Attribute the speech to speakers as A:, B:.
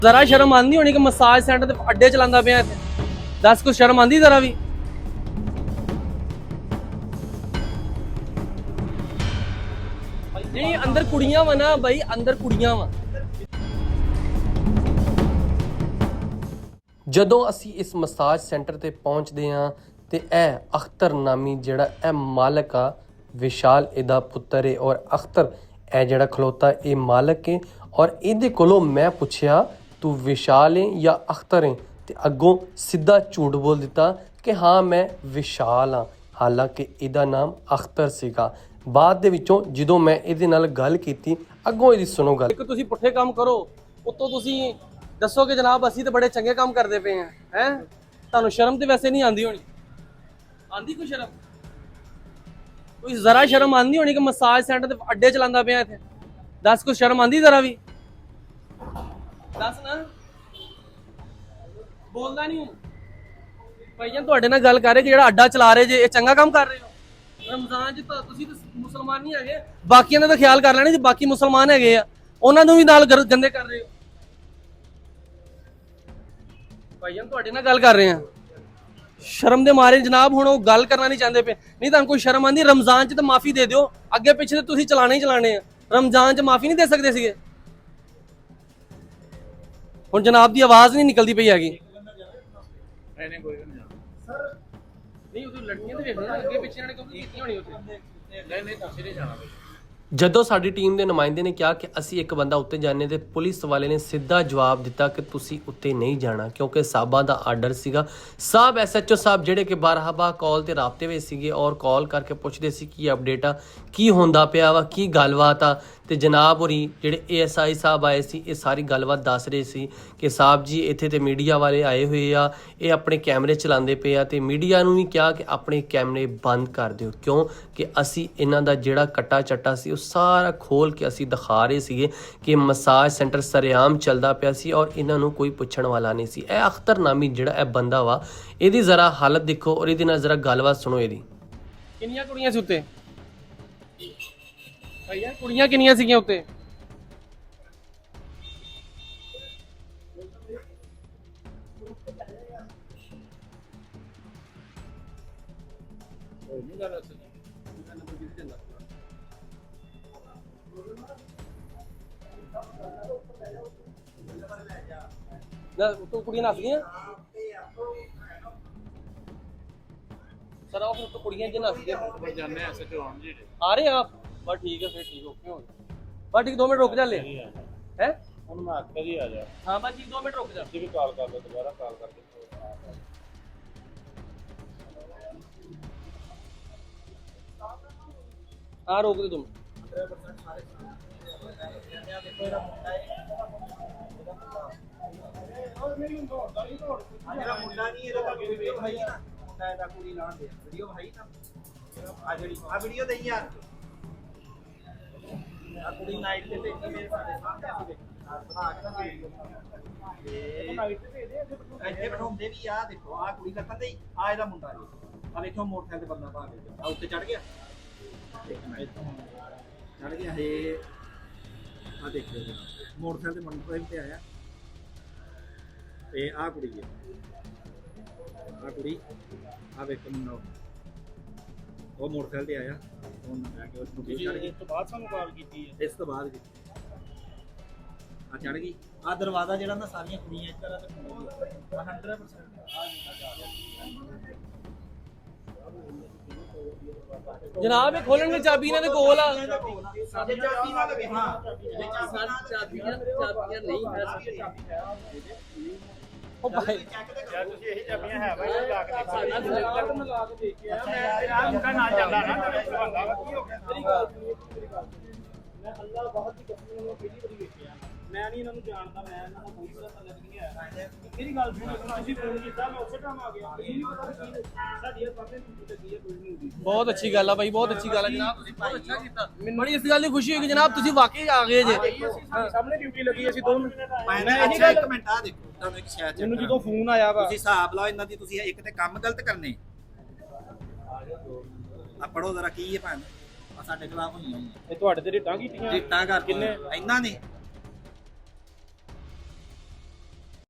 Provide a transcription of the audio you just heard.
A: जरा शर्म आंदी होनी कि मसाज सेंटर ते अड्डे चलांदा पिया इत्थे। दस कुछ शर्म आंदी जरा भी? नहीं अंदर कुड़ियां वा ना भाई, अंदर कुड़ियां वा।
B: ਜਦੋਂ ਅਸੀਂ ਇਸ ਮਸਾਜ ਸੈਂਟਰ ਤੇ ਪਹੁੰਚਦੇ ਹਾਂ ਤੇ ਇਹ ਅਖਤਰ ਨਾਮੀ ਜਿਹੜਾ ਇਹ ਮਾਲਕ ਆ, ਵਿਸ਼ਾਲ ਇਹਦਾ ਪੁੱਤਰ ਹੈ ਔਰ ਅਖਤਰ ਇਹ ਜਿਹੜਾ ਖਲੋਤਾ ਇਹ ਮਾਲਕ ਹੈ। ਔਰ ਇਹਦੇ ਕੋਲੋਂ ਮੈਂ ਪੁੱਛਿਆ ਤੂੰ ਵਿਸ਼ਾਲ ਹੈ ਜਾਂ ਅਖਤਰ ਹੈ, ਤੇ ਅੱਗੋਂ ਸਿੱਧਾ ਝੂਠ ਬੋਲ ਦਿੱਤਾ ਕਿ ਹਾਂ ਮੈਂ ਵਿਸ਼ਾਲ ਹਾਂ, ਹਾਲਾਂਕਿ ਇਹਦਾ ਨਾਮ ਅਖਤਰ ਸੀਗਾ। ਬਾਅਦ ਦੇ ਵਿੱਚੋਂ ਜਦੋਂ ਮੈਂ ਇਹਦੇ ਨਾਲ ਗੱਲ ਕੀਤੀ, ਅੱਗੋਂ ਇਹਦੀ ਸੁਣੋ ਗੱਲ।
A: ਇੱਕ ਤੁਸੀਂ ਪੁੱਠੇ ਕੰਮ ਕਰੋ, ਉੱਤੋਂ ਤੁਸੀਂ ਦੱਸੋ ਕਿ ਜਨਾਬ ਅਸੀਂ ਤਾਂ ਬੜੇ ਚੰਗੇ ਕੰਮ ਕਰਦੇ ਪਏ ਆ। ਹੈ ਤੁਹਾਨੂੰ ਸ਼ਰਮ ਤੇ ਵੈਸੇ ਨਹੀਂ ਆਂਦੀ ਹੋਣੀ? ਆਂਦੀ ਕੋਈ ਸ਼ਰਮ? ਕੋਈ ਜ਼ਰਾ ਸ਼ਰਮ ਆਂਦੀ ਹੋਣੀ ਕਿ ਮਸਾਜ ਸੈਂਟਰ ਤੇ ਅੱਡੇ ਚਲਾਂਦਾ ਪਿਆ ਇੱਥੇ? ਦੱਸ ਕੁਛ ਸ਼ਰਮ ਆਂਦੀ ਜ਼ਰਾ ਵੀ? ਦੱਸ ਨਾ, ਬੋਲਦਾ ਨਹੀਂ ਹੂੰ ਭਾਈਆਂ। ਤੁਹਾਡੇ ਨਾਲ ਗੱਲ ਕਰ ਰਹੇ ਕਿ ਜਿਹੜਾ ਅੱਡਾ ਚਲਾ ਰਹੇ ਜੇ ਇਹ ਚੰਗਾ ਕੰਮ ਕਰ ਰਹੇ ਹੋ? ਰਮਜ਼ਾਨ ਚ ਤਾਂ ਤੁਸੀਂ ਤਾਂ ਮੁਸਲਮਾਨ ਨਹੀਂ ਹੈਗੇ, ਬਾਕੀਆਂ ਦਾ ਤਾਂ ਖਿਆਲ ਕਰ ਲੈਣਾ ਜੀ। ਬਾਕੀ ਮੁਸਲਮਾਨ ਹੈਗੇ ਆ, ਉਹਨਾਂ ਨੂੰ ਵੀ ਨਾਲ ਗੰਦੇ ਕਰ ਰਹੇ ਹੋ ਭਾਈਆਂ। ਤੁਹਾਡੇ ਨਾਲ ਗੱਲ ਕਰ ਰਹੇ ਆ, ਸ਼ਰਮ ਦੇ ਮਾਰੇ ਜਨਾਬ ਹੁਣ ਉਹ ਗੱਲ ਕਰਨਾ ਨਹੀਂ ਚਾਹੁੰਦੇ ਪਏ। ਨਹੀਂ ਤੁਹਾਨੂੰ ਕੋਈ ਸ਼ਰਮ ਆਂਦੀ? ਰਮਜ਼ਾਨ ਚ ਤਾਂ ਮਾਫੀ ਦੇ ਦਿਓ, ਅੱਗੇ ਪਿੱਛੇ ਤਾਂ ਤੁਸੀਂ ਚਲਾਣੇ ਹੀ ਚਲਾਣੇ ਆ। ਰਮਜ਼ਾਨ ਚ ਮਾਫੀ ਨਹੀਂ ਦੇ ਸਕਦੇ ਸੀਗੇ? ਹੁਣ ਜਨਾਬ ਦੀ ਆਵਾਜ਼ ਨਹੀਂ ਨਿਕਲਦੀ ਪਈ ਹੈਗੀ। ਨਹੀਂ ਕੋਈ ਨਹੀਂ ਸਰ, ਨਹੀਂ ਉਹ ਲੜਕੀਆਂ ਤੇ ਵੇਖਣਾ ਅੱਗੇ ਪਿੱਛੇ ਇਹਨਾਂ ਨੇ ਕਿਉਂ ਕੀਤੀ ਹੋਣੀ ਉੱਥੇ? ਨਹੀਂ ਤੁਸੀਂ ਨਹੀਂ ਜਾਣਾ।
B: ਜਦੋਂ ਸਾਡੀ ਟੀਮ ਦੇ ਨੁਮਾਇੰਦੇ ਨੇ ਕਿਹਾ ਕਿ ਅਸੀਂ ਇੱਕ ਬੰਦਾ ਉੱਤੇ ਜਾਣੇ, ਤੇ ਪੁਲਿਸ ਵਾਲੇ ਨੇ ਸਿੱਧਾ ਜਵਾਬ ਦਿੱਤਾ ਕਿ ਤੁਸੀਂ ਉੱਤੇ ਨਹੀਂ ਜਾਣਾ, ਕਿਉਂਕਿ ਸਾਹਿਬਾਂ ਦਾ ਆਰਡਰ ਸੀਗਾ। ਸਾਹਿਬ SHO ਸਾਹਿਬ ਜਿਹੜੇ ਕਿ ਬਾਰਹਾਬਾ ਕਾਲ ਤੇ ਰਾਬਤੇ ਵਿੱਚ ਸੀਗੇ ਔਰ ਕਾਲ ਕਰਕੇ ਪੁੱਛਦੇ ਸੀ ਕੀ ਅਪਡੇਟ ਆ, ਕੀ ਹੁੰਦਾ ਪਿਆ ਵਾ, ਕੀ ਗੱਲਬਾਤ ਆ। ਤੇ ਜਨਾਬ ਹੋਰੀ ਜਿਹੜੇ ASI ਸਾਹਿਬ ਆਏ ਸੀ, ਇਹ ਸਾਰੀ ਗੱਲਬਾਤ ਦੱਸ ਰਹੇ ਸੀ ਕਿ ਸਾਹਿਬ ਜੀ ਇੱਥੇ ਤੇ ਮੀਡੀਆ ਵਾਲੇ ਆਏ ਹੋਏ ਆ, ਇਹ ਆਪਣੇ ਕੈਮਰੇ ਚਲਾਉਂਦੇ ਪਏ ਆ, ਤੇ ਮੀਡੀਆ ਨੂੰ ਵੀ ਕਿਹਾ ਕਿ ਆਪਣੇ ਕੈਮਰੇ ਬੰਦ ਕਰ ਦਿਓ, ਕਿਉਂ ਕਿ ਅਸੀਂ ਇਹਨਾਂ ਦਾ ਜਿਹੜਾ ਕੱਟਾ ਚੱਟਾ ਸੀ ਉਹ ਸਾਰਾ ਖੋਲ ਕੇ ਅਸੀਂ ਦਿਖਾ ਰਹੇ ਸੀਗੇ ਕਿ ਮਸਾਜ ਸੈਂਟਰ ਸਰੇਆਮ ਚੱਲਦਾ ਪਿਆ ਸੀ ਔਰ ਇਹਨਾਂ ਨੂੰ ਕੋਈ ਪੁੱਛਣ ਵਾਲਾ ਨਹੀਂ ਸੀ। ਇਹ ਅਖਤਰ ਨਾਮੀ ਜਿਹੜਾ ਇਹ ਬੰਦਾ ਵਾ, ਇਹਦੀ ਜ਼ਰਾ ਹਾਲਤ ਦੇਖੋ ਔਰ ਇਹਦੇ ਨਾਲ ਜ਼ਰਾ ਗੱਲਬਾਤ ਸੁਣੋ ਇਹਦੀ।
A: ਕਿੰਨੀਆਂ ਕੁੜੀਆਂ ਸੀ ਉੱਤੇ ਭਈਆ? ਕੁੜੀਆਂ ਕਿੰਨੀਆਂ ਸੀਗੀਆਂ ਉੱਤੇ? ਨਾ ਤੂੰ ਕੁੜੀਆਂ ਨੱਸ ਗਈਆਂ सर आओ फिर तो कुड़ियां जिन हंस गए जाने ऐसे जो आन जी आ रहे आप बस ठीक है फिर ठीक ओके हो बस ठीक 2 मिनट रुक जा ले हैं ਹੁਣ ਮੈਂ ਆਖਿਆ ਜੀ ਆ ਜਾ। ਹਾਂ ਬਸ ਜੀ 2 ਮਿੰਟ ਰੁਕ ਜਾ। ਜੀ ਵੀ ਕਾਲ ਕਰ ਲਓ, ਦੁਬਾਰਾ ਕਾਲ ਕਰਕੇ ਹਾਂ ਰੋਕ ਦੇ ਤੁਮ 100% ਸਾਰੇ ਦੇਖੋ ਇਹਦਾ ਮੁੰਡਾ ਔਰ ਮੇਰੀ ਦੌੜਦਾ ਨਹੀਂ ਦੌੜ ਜਿਹੜਾ ਮੁੰਡਾ ਨਹੀਂ ਇਹਦਾ ਤਾਂ ਵੀਡੀਓ ਭਾਈ ਨਾ ਮੁੰਡਾ ਇਹਦਾ ਕੁੜੀ ਲਾਣ ਦੇ ਵੀਡੀਓ ਭਾਈ ਨਾ ਆ ਜਿਹੜੀ ਆ ਵੀਡੀਓ ਦੇ ਯਾਰ ਆ ਕੁੜੀ ਨਾਈਟ ਤੇ ਦੇਖੀ ਮੇਰੇ ਸਾਡੇ ਸਾਹਮਣੇ ਆ ਦੇਖ ਬਣਾ ਕੇ ਤੇ ਨਾਈਟ ਤੇ ਦੇ ਇੱਥੇ ਬਿਠਾਉਂਦੇ ਵੀ ਆ ਦੇਖੋ ਆ ਕੁੜੀ ਕੱਟਣ ਦੇ ਆ ਇਹਦਾ ਮੁੰਡਾ ਜੀ ਆ ਵੇਖੋ ਮੋਟਰਸਾਈਕਲ ਤੇ ਬੰਦਾ ਪਾ ਕੇ ਆ ਉੱਤੇ ਚੜ ਗਿਆ ਦੇਖਣਾ ਇੱਥੋਂ ਚੜ ਗਿਆ ਇਹ ਆ ਦੇਖੋ ਮੋਟਰਸਾਈਕਲ ਤੇ ਮੋਟਰਸਾਈਕਲ ਤੇ ਆਇਆ ਤੇ ਆ ਕੁੜੀ ਹੈ ਆ ਕੁੜੀ ਆ ਵੇਖੋ ਮੁੰਡਾ ਉਹ ਮੋਟਰਸਾਈਕਲ ਤੇ ਆਇਆ ਉਹ ਨਾ ਆ ਕੇ ਉਸ ਨੂੰ ਚੜ ਗਈ। ਇਸ ਤੋਂ ਬਾਅਦ ਸਾਨੂੰ ਕਾਲ ਕੀਤੀ ਹੈ? ਇਸ ਤੋਂ ਬਾਅਦ ਆ ਚੜ ਗਈ। ਆ ਦਰਵਾਜ਼ਾ ਜਿਹੜਾ ਨਾ ਸਾਰੀਆਂ ਕੁੜੀਆਂ ਇਸ ਤਰ੍ਹਾਂ ਤੇ ਖੋਲ੍ਹ 100% ਜਨਾਬ ਇਹ ਖੋਲਣ ਦੀ ਚਾਬੀ ਇਹਨਾਂ ਦੇ ਕੋਲ ਆ। ਸਾਡੇ ਚਾਬੀ ਨਾਲ ਲਗੇ ਹਾਂ ਚਾਬੀਆਂ ਨਹੀਂ ਹੈ ਉਹ ਭਾਈ ਯਾਰ ਤੁਸੀਂ ਇਹੀ ਚਾਬੀਆਂ ਹੈ ਭਾਈ ਲਾ ਕੇ ਦੇਖੋ ਮੈਂ ਲਾ ਕੇ ਦੇਖ ਕੇ ਆ ਮੈਂ ਆ ਮੁੰਡਾ ਨਾ ਚੱਲਦਾ ਨਾ ਬੰਦਾ ਕੀ ਹੋ ਗਿਆ ਮੇਰੀ ਗੱਲ ਮੈਂ ਅੱਲਾਹ ਬਹੁਤ ਹੀ ਕਸਮ ਨਾਲ ਪਹਿਲੀ ਵਾਰੀ ਵੇਖਿਆ ਮੈਂ ਨਹੀਂ ਇਹਨਾਂ ਨੂੰ ਜਾਣਦਾ ਮੈਂ ਇਹਨਾਂ ਨੂੰ ਕੋਈ ਪਤਾ ਨਹੀਂ ਆਇਆ ਮੇਰੀ ਗੱਲ ਸੁਣੋ ਤੁਸੀਂ ਫੋਨ ਕੀਤਾ ਮੈਂ ਉਸੇ ਟਾਈਮ ਆ ਗਿਆ ਇਹ ਨਹੀਂ ਪਤਾ ਕੀ ਸਾਡੀ ਪਾਸੇ ਨੂੰ ਲੱਗੀ ਹੈ ਕੋਈ ਨਹੀਂ ਹੁੰਦੀ। ਬਹੁਤ ਅੱਛੀ ਗੱਲ ਆ ਭਾਈ ਬਹੁਤ ਅੱਛੀ ਗੱਲ ਆ ਜਨਾਬ ਤੁਸੀਂ ਬਹੁਤ ਅੱਛਾ ਕੀਤਾ ਬੜੀ ਇਸ ਗੱਲ ਦੀ ਖੁਸ਼ੀ ਹੋਈ ਕਿ ਜਨਾਬ ਤੁਸੀਂ ਵਾਕਈ ਆ ਗਏ ਜੇ ਸਾਹਮਣੇ ਡਿਊਟੀ ਲੱਗੀ ਅਸੀਂ 2 ਮਿੰਟ
C: ਮੈਂ ਅੱਛਾ 1 ਮਿੰਟ ਆ ਦੇਖੋ ਤੁਹਾਨੂੰ ਇੱਕ ਸ਼ਾਇਦ
A: ਮੈਨੂੰ ਜਦੋਂ ਫੋਨ ਆਇਆ ਵਾ
C: ਤੁਸੀਂ ਹਿਸਾਬ ਲਾਓ ਇਹਨਾਂ ਦੀ ਤੁਸੀਂ ਇੱਕ ਤੇ ਕੰਮ ਗਲਤ ਕਰਨੇ ਆ ਪੜੋ ਜ਼ਰਾ ਕੀ ਹੈ ਭਾਂ ਆ ਸਾਡੇ ਖਿਲਾਫ ਹੋਈਆਂ
A: ਇਹ ਤੁਹਾਡੇ ਤੇ ਰਿਟਾਂ ਕੀਤੀਆਂ
C: ਰਿਟਾਂ ਕਰ ਕਿੰਨੇ ਇਹਨਾਂ ਨੇ